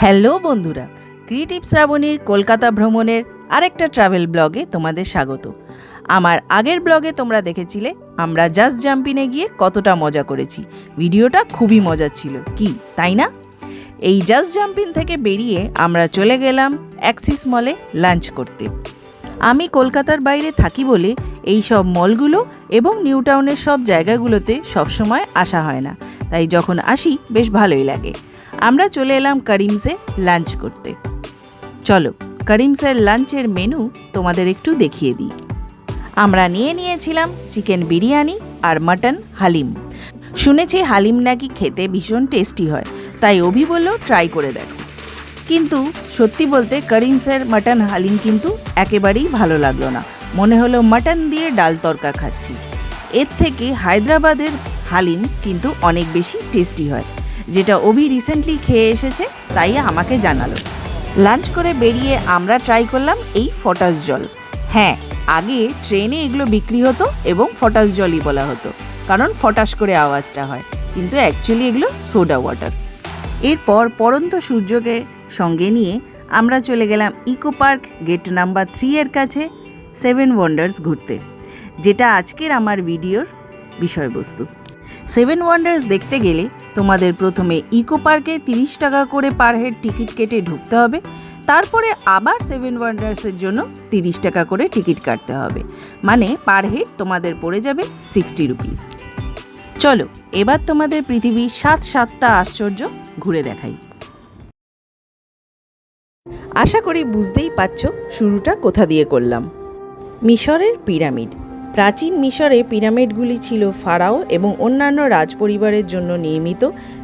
Hello বন্ধুরা, creative শ্রাবণীর Kolkata ভ্রমণের আরেকটা ট্রাভেল ব্লগে তোমাদের স্বাগত। আমার আগের ব্লগে তোমরা দেখেছিলে আমরা জাস্ট জাম্পিনে গিয়ে কতটা মজা করেছি। ভিডিওটা খুবই মজার ছিল, কি তাই না? এই জাস্ট জাম্পিন থেকে বেরিয়ে আমরা চলে গেলাম অ্যাক্সিস মলে লাঞ্চ করতে। আমি কলকাতার বাইরে থাকি বলে এই সব মলগুলো এবং নিউ টাউনের সব জায়গাগুলোতে সবসময় আসা হয় না, তাই যখন আসি বেশ ভালোই লাগে। আমরা চলে এলাম করিমসে লাঞ্চ করতে। চলো করিমসের লাঞ্চের মেনু তোমাদের একটু দেখিয়ে দিই। আমরা নিয়েছিলাম চিকেন বিরিয়ানি আর মাটন হালিম। শুনেছি হালিম নাকি খেতে ভীষণ টেস্টি হয়, তাই অভি বলল ট্রাই করে দেখো। কিন্তু সত্যি বলতে করিমসের মাটন হালিম কিন্তু একেবারেই ভালো লাগলো না। মনে হলো মাটন দিয়ে ডাল তরকা খাচ্ছি। এর থেকে হায়দ্রাবাদের হালিম কিন্তু অনেক বেশি টেস্টি হয়, যেটা অভি রিসেন্টলি খেয়ে এসেছে, তাই আমাকে জানালো। লাঞ্চ করে বেরিয়ে আমরা ট্রাই করলাম এই ফটাস জল। হ্যাঁ, আগে ট্রেনে এগুলো বিক্রি হতো এবং ফটাস জলই বলা হতো, কারণ ফটাস করে আওয়াজটা হয়, কিন্তু অ্যাকচুয়ালি এগুলো সোডা ওয়াটার। এরপর পরন্ত সূর্যকে সঙ্গে নিয়ে আমরা চলে গেলাম ইকো পার্ক গেট নাম্বার 3 এর কাছে 7 ওয়ান্ডার্স ঘুরতে, যেটা আজকের আমার ভিডিওর বিষয়বস্তু। 7 ওয়ান্ডার্স দেখতে গেলে তোমাদের প্রথমে ইকো পার্কে 30 টাকা করে পার হেড টিকিট কেটে ঢুকতে হবে, তারপরে আবার 7 ওয়ান্ডার্সের জন্য 30 টাকা করে টিকিট কাটতে হবে, মানে পার হেড তোমাদের পড়ে যাবে 60 রুপিস। চলো এবার তোমাদের পৃথিবীর 7টা আশ্চর্য ঘুরে দেখাই। আশা করি বুঝতেই পারছো শুরুটা কোথা দিয়ে করলাম। মিশরের পিরামিড। প্রাচীন মিশরে পিরামিডগুলি ছিল ফারাও এবং অন্যান্য রাজপরিবারের জন্য নির্মিত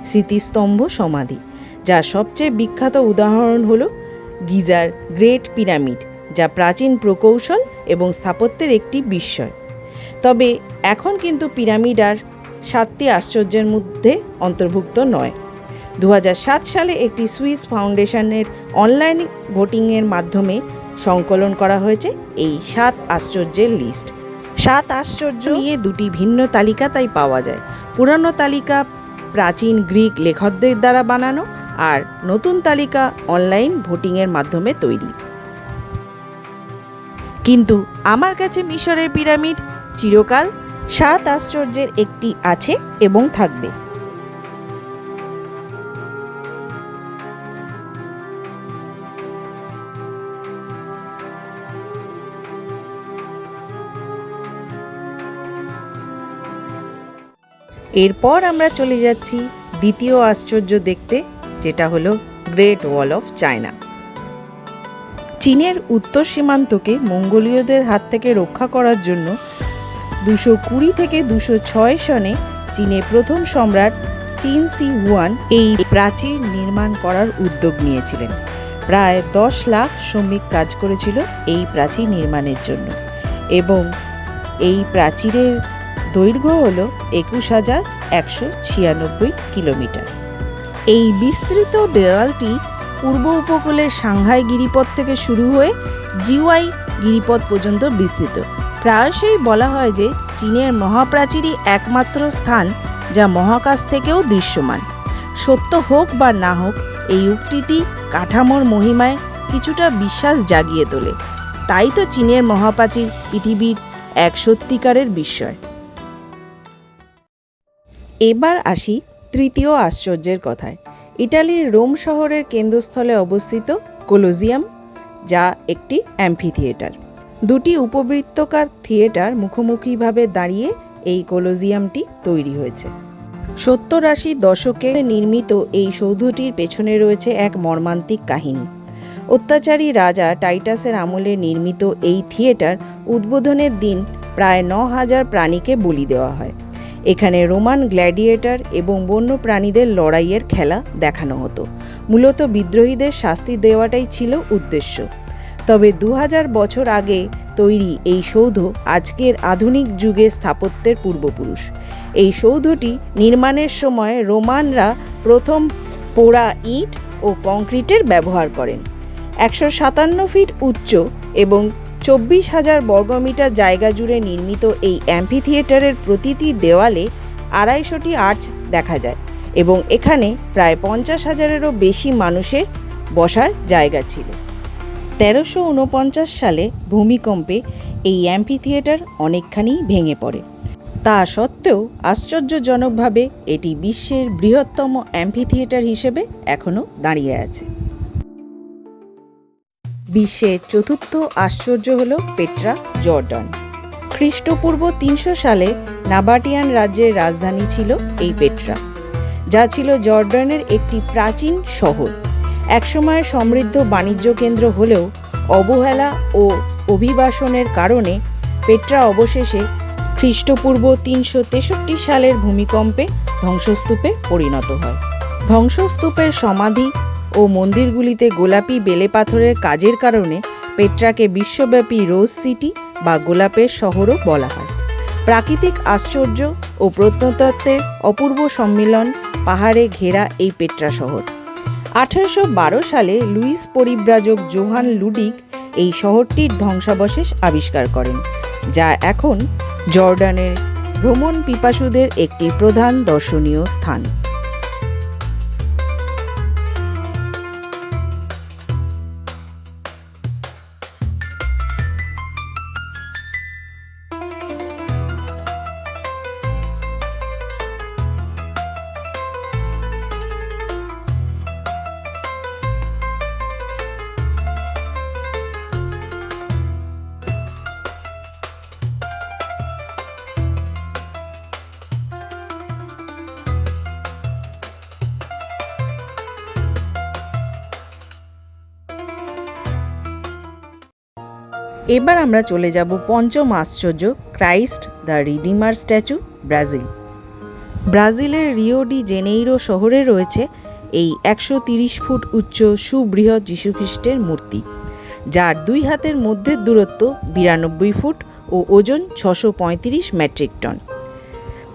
স্মৃতিস্তম্ভ সমাধি, যার সবচেয়ে বিখ্যাত উদাহরণ হল গিজার গ্রেট পিরামিড, যা প্রাচীন প্রকৌশল এবং স্থাপত্যের একটি বিস্ময়। তবে এখন কিন্তু পিরামিড আর 7টি আশ্চর্যের মধ্যে অন্তর্ভুক্ত নয়। 2007 সালে একটি সুইস ফাউন্ডেশনের অনলাইন ভোটিংয়ের মাধ্যমে সংকলন করা হয়েছে এই 7 আশ্চর্যের লিস্ট। 7 আশ্চর্য নিয়ে 2টি ভিন্ন তালিকা তাই পাওয়া যায়। পুরানো তালিকা প্রাচীন গ্রিক লেখকদের দ্বারা বানানো, আর নতুন তালিকা অনলাইন ভোটিংয়ের মাধ্যমে তৈরি। কিন্তু আমার কাছে মিশরের পিরামিড চিরকাল 7 আশ্চর্যের একটি আছে এবং থাকবে। এরপর আমরা চলে যাচ্ছি দ্বিতীয় আশ্চর্য দেখতে, যেটা হলো গ্রেট ওয়াল অফ চায়না। চীনের উত্তর সীমান্তকে মঙ্গোলীয়দের হাত থেকে রক্ষা করার জন্য 220 থেকে 206 সনে চীনের প্রথম সম্রাট চিন সি হুয়ান এই প্রাচীর নির্মাণ করার উদ্যোগ নিয়েছিলেন। প্রায় 10 লাখ শ্রমিক কাজ করেছিল এই প্রাচীর নির্মাণের জন্য, এবং এই প্রাচীরের দৈর্ঘ্য হল 21,196 কিলোমিটার। এই বিস্তৃত দেওয়ালটি পূর্ব উপকূলের সাংহাই গিরিপথ থেকে শুরু হয়ে জিওয়াই গিরিপথ পর্যন্ত বিস্তৃত। প্রায়শই বলা হয় যে চীনের মহাপ্রাচীরই একমাত্র স্থান যা মহাকাশ থেকেও দৃশ্যমান। সত্য হোক বা না হোক, এই উক্তিটি কাঠামোর মহিমায় কিছুটা বিশ্বাস জাগিয়ে তোলে। তাই তো চীনের মহাপ্রাচীর পৃথিবীর এক সত্যিকারের বিস্ময়। এবার আসি তৃতীয় আশ্চর্যের কথায়। ইটালির রোম শহরের কেন্দ্রস্থলে অবস্থিত কোলোজিয়াম, যা একটি অ্যাম্ফিথিয়েটার। 2টি উপবৃত্তাকার থিয়েটার মুখোমুখিভাবে দাঁড়িয়ে এই কোলোজিয়ামটি তৈরি হয়েছে। 70-80 দশকে নির্মিত এই সৌধটির পেছনে রয়েছে এক মর্মান্তিক কাহিনী। অত্যাচারী রাজা টাইটাসের আমলে নির্মিত এই থিয়েটার উদ্বোধনের দিন প্রায় 9,000 প্রাণীকে বলি দেওয়া হয়। এখানে রোমান গ্ল্যাডিয়েটর এবং বন্য প্রাণীদের লড়াইয়ের খেলা দেখানো হতো। মূলত বিদ্রোহীদের শাস্তি দেওয়াটাই ছিল উদ্দেশ্য। তবে 2000 বছর আগে তৈরি এই সৌধ আজকের আধুনিক যুগের স্থাপত্যের পূর্বপুরুষ। এই সৌধটি নির্মাণের সময় রোমানরা প্রথম পোড়া ইট ও কংক্রিটের ব্যবহার করেন। 157 ফিট উচ্চ এবং 24,000 বর্গমিটার জায়গা জুড়ে নির্মিত এই অ্যাম্ফিথিয়েটারের প্রতিটি দেওয়ালে 250টি আর্চ দেখা যায়। এবং এখানে প্রায় 50,000-এরও বেশি মানুষের বসার জায়গা ছিল। 1349 সালে ভূমিকম্পে এই অ্যাম্পি থিয়েটার অনেকখানি ভেঙে পড়ে। তা সত্ত্বেও আশ্চর্যজনকভাবে এটি বিশ্বের বৃহত্তম অ্যাম্পি থিয়েটার হিসেবে এখনও দাঁড়িয়ে আছে। বিশ্বের চতুর্থ আশ্চর্য হল পেট্রা, জর্ডান। খ্রিস্টপূর্ব 300 সালে নাবাটিয়ান রাজ্যের রাজধানী ছিল এই পেট্রা, যা ছিল জর্ডানের একটি প্রাচীন শহর। একসময় সমৃদ্ধ বাণিজ্য কেন্দ্র হলেও অবহেলা ও অভিবাসনের কারণে পেট্রা অবশেষে খ্রিস্টপূর্ব 363 সালের ভূমিকম্পে ধ্বংসস্তূপে পরিণত হয়। ধ্বংসস্তূপের সমাধি ও মন্দিরগুলিতে গোলাপি বেলে পাথরের কাজের কারণে পেট্রাকে বিশ্বব্যাপী রোজ সিটি বা গোলাপের শহরও বলা হয়। প্রাকৃতিক আশ্চর্য ও প্রত্নতত্ত্বের অপূর্ব সম্মিলন পাহাড়ে ঘেরা এই পেট্রা শহর। 1812 সালে লুইস পরিব্রাজক জোহান লুডিক এই শহরটির ধ্বংসাবশেষ আবিষ্কার করেন, যা এখন জর্ডানের ভ্রমণ পিপাসুদের একটি প্রধান দর্শনীয় স্থান। এবার আমরা চলে যাব পঞ্চম আশ্চর্য, Christ the redeemer statue, Brazil. ব্রাজিলের রিও ডি জেনেইরো শহরে রয়েছে এই 130 ফুট উচ্চ সুবৃহৎ যীশুখ্রিস্টের মূর্তি, যার 2 হাতের মধ্যে দূরত্ব 92 ফুট ও ওজন 635 মেট্রিক টন।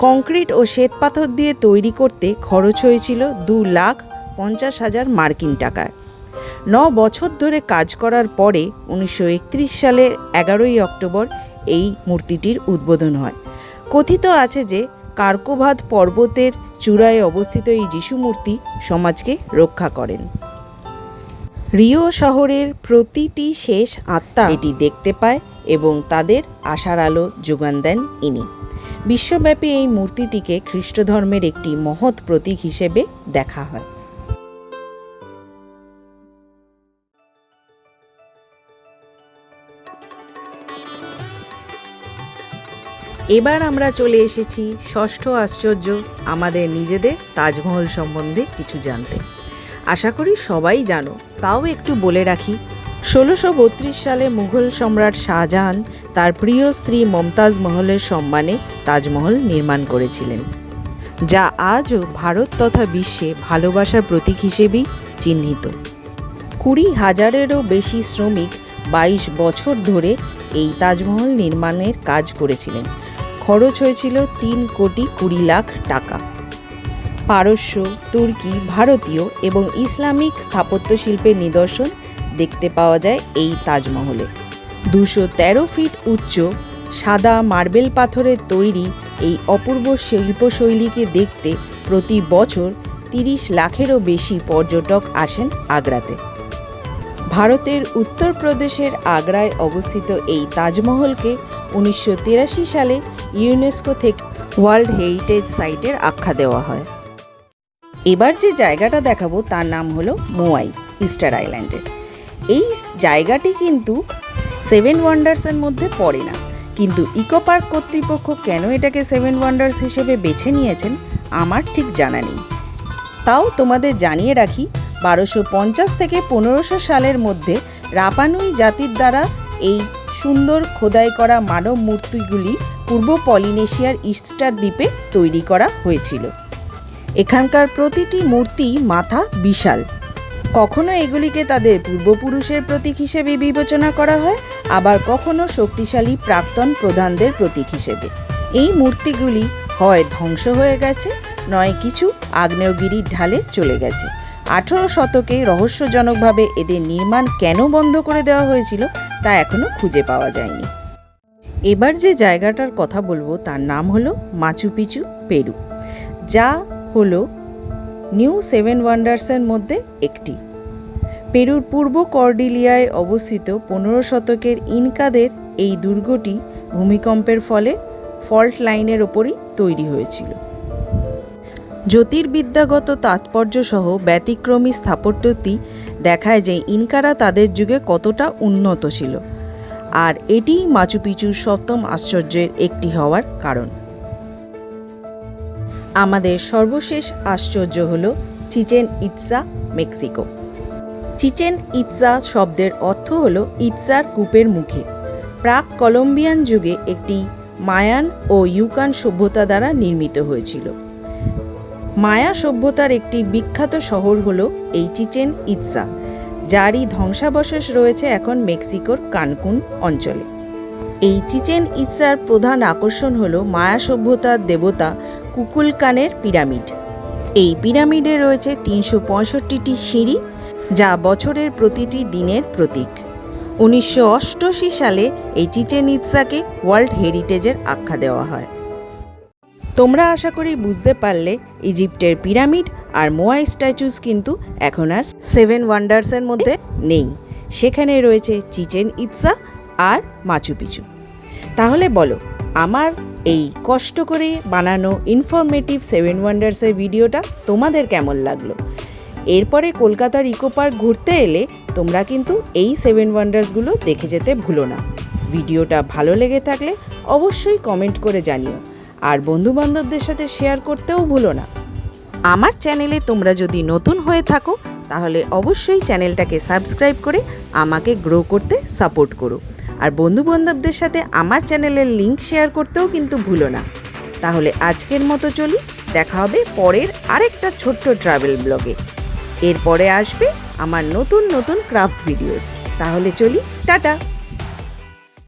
কংক্রিট ও শ্বেতপাথর দিয়ে তৈরি করতে খরচ হয়েছিল 2,50,000 মার্কিন টাকায়। 9 বছর ধরে কাজ করার পরে 1931 সালের 11 অক্টোবর এই মূর্তিটির উদ্বোধন হয়। কথিত আছে যে কার্কোভাদ পর্বতের চূড়ায় অবস্থিত এই যিশু মূর্তি সমাজকে রক্ষা করেন। রিও শহরের প্রতিটি শেষ আত্মা এটি দেখতে পায় এবং তাদের আশার আলো যোগান দেন ইনি। বিশ্বব্যাপী এই মূর্তিটিকে খ্রিস্ট ধর্মের একটি মহৎ প্রতীক হিসেবে দেখা হয়। এবার আমরা চলে এসেছি ষষ্ঠ আশ্চর্য, আমাদের নিজেদের তাজমহল সম্বন্ধে কিছু জানতে। আশা করি সবাই জানো, তাও একটু বলে রাখি। 1632 সালে মুঘল সম্রাট শাহজাহান তার প্রিয় স্ত্রী মমতাজ মহলের সম্মানে তাজমহল নির্মাণ করেছিলেন, যা আজও ভারত তথা বিশ্বে ভালোবাসার প্রতীক হিসেবেই চিহ্নিত। 20,000-এরও বেশি শ্রমিক 22 বছর ধরে এই তাজমহল নির্মাণের কাজ করেছিলেন। খরচ হয়েছিল 3,20,00,000 টাকা। পারস্য, তুর্কি, ভারতীয় এবং ইসলামিক স্থাপত্য শিল্পের নিদর্শন দেখতে পাওয়া যায় এই তাজমহলে। 213 ফিট উচ্চ সাদা মার্বেল পাথরের তৈরি এই অপূর্ব শিল্পশৈলীকে দেখতে প্রতি বছর 30 লাখেরও বেশি পর্যটক আসেন আগ্রাতে। ভারতের উত্তরপ্রদেশের আগ্রায় অবস্থিত এই তাজমহলকে 1983 সালে ইউনেস্কো থেকে ওয়ার্ল্ড হেরিটেজ সাইটের আখ্যা দেওয়া হয়। এবার যে জায়গাটা দেখাবো তার নাম হলো মোয়াই, ইস্টার আইল্যান্ডের। এই জায়গাটি কিন্তু 7 ওয়ান্ডার্সের মধ্যে পড়ে না, কিন্তু ইকো পার্ক কর্তৃপক্ষ কেন এটাকে 7 ওয়ান্ডার্স হিসেবে বেছে নিয়েছেন আমার ঠিক জানা নেই। তাও তোমাদের জানিয়ে রাখি, 1250 থেকে 1500 সালের মধ্যে রাপানুই জাতির দ্বারা এই সুন্দর খোদাই করা মানব মূর্তিগুলি পূর্ব পলিনেশিয়ার ইস্টার দ্বীপে তৈরি করা হয়েছিল। এখানকার প্রতিটি মূর্তি মাথা বিশাল। কখনো এগুলিকে তাদের পূর্বপুরুষের প্রতীক হিসেবে বিবেচনা করা হয়, আবার কখনো শক্তিশালী প্রাক্তন প্রধানদের প্রতীক হিসেবে। এই মূর্তিগুলি হয় ধ্বংস হয়ে গেছে, নয় কিছু আগ্নেয়গিরির ঢালে চলে গেছে। 18 শতকে রহস্যজনকভাবে এদের নির্মাণ কেন বন্ধ করে দেওয়া হয়েছিল তা এখনো খুঁজে পাওয়া যায়নি। এবার যে জায়গাটার কথা বলবো তার নাম হলো মাচু পিচু, পেরু, যা হলো নিউ সেভেন ওয়ান্ডার্সের মধ্যে একটি। পেরুর পূর্ব কর্ডিলিয়ায় অবস্থিত 15 শতকের ইনকাদের এই দুর্গটি ভূমিকম্পের ফলে ফল্ট লাইনের ওপরই তৈরি হয়েছিল। জ্যোতির্বিদ্যাগত তাৎপর্য সহ ব্যতিক্রমী স্থাপত্যটি দেখায় যে ইনকারা তাদের যুগে কতটা উন্নত ছিল, আর এটিই মাচু পিচুর সপ্তম আশ্চর্যের একটি হওয়ার কারণ। আমাদের সর্বশেষ আশ্চর্য হল Chichen Itza, Mexico. Chichen Itza শব্দের অর্থ হল ইৎজার কূপের মুখে। প্রাক কলম্বিয়ান যুগে একটি মায়ান ও ইউকান সভ্যতা দ্বারা নির্মিত হয়েছিল। মায়া সভ্যতার একটি বিখ্যাত শহর হল এই চিচেন ইৎজা, যারই ধ্বংসাবশেষ রয়েছে এখন মেক্সিকোর কানকুন অঞ্চলে। এই চিচেন ইৎজার প্রধান আকর্ষণ হল মায়া সভ্যতার দেবতা কুকুলকানের পিরামিড। এই পিরামিডে রয়েছে 365টি সিঁড়ি, যা বছরের প্রতিটি দিনের প্রতীক। 1988 সালে এই চিচেন ইৎজাকে ওয়ার্ল্ড হেরিটেজের আখ্যা দেওয়া হয়। তোমরা আশা করি বুঝতে পারলে ইজিপ্টের পিরামিড আর মোয়াই স্ট্যাচুস কিন্তু এখন আর 7 ওয়ান্ডার্সের মধ্যে নেই, সেখানে রয়েছে চিচেন ইৎজা আর মাচু পিচু। তাহলে বলো, আমার এই কষ্ট করে বানানো ইনফরমেটিভ 7 ওয়ান্ডার্সের ভিডিওটা তোমাদের কেমন লাগলো? এরপরে কলকাতার ইকো পার্ক ঘুরতে এলে তোমরা কিন্তু এই 7 ওয়ান্ডার্সগুলো দেখে যেতে ভুলো না। ভিডিওটা ভালো লেগে থাকলে অবশ্যই কমেন্ট করে জানিও, আর বন্ধুবান্ধবদের সাথে শেয়ার করতেও ভুলো না। আমার চ্যানেলে তোমরা যদি নতুন হয়ে থাকো তাহলে অবশ্যই চ্যানেলটাকে সাবস্ক্রাইব করে আমাকে গ্রো করতে সাপোর্ট করো, আর বন্ধুবান্ধবদের সাথে আমার চ্যানেলের লিংক শেয়ার করতেও কিন্তু ভুলো না। তাহলে আজকের মতো চলি, দেখা হবে পরের আরেকটা ছোট্ট ট্রাভেল ব্লগে। এরপরে আসবে আমার নতুন নতুন ক্রাফট ভিডিওস। তাহলে চলি, টাটা।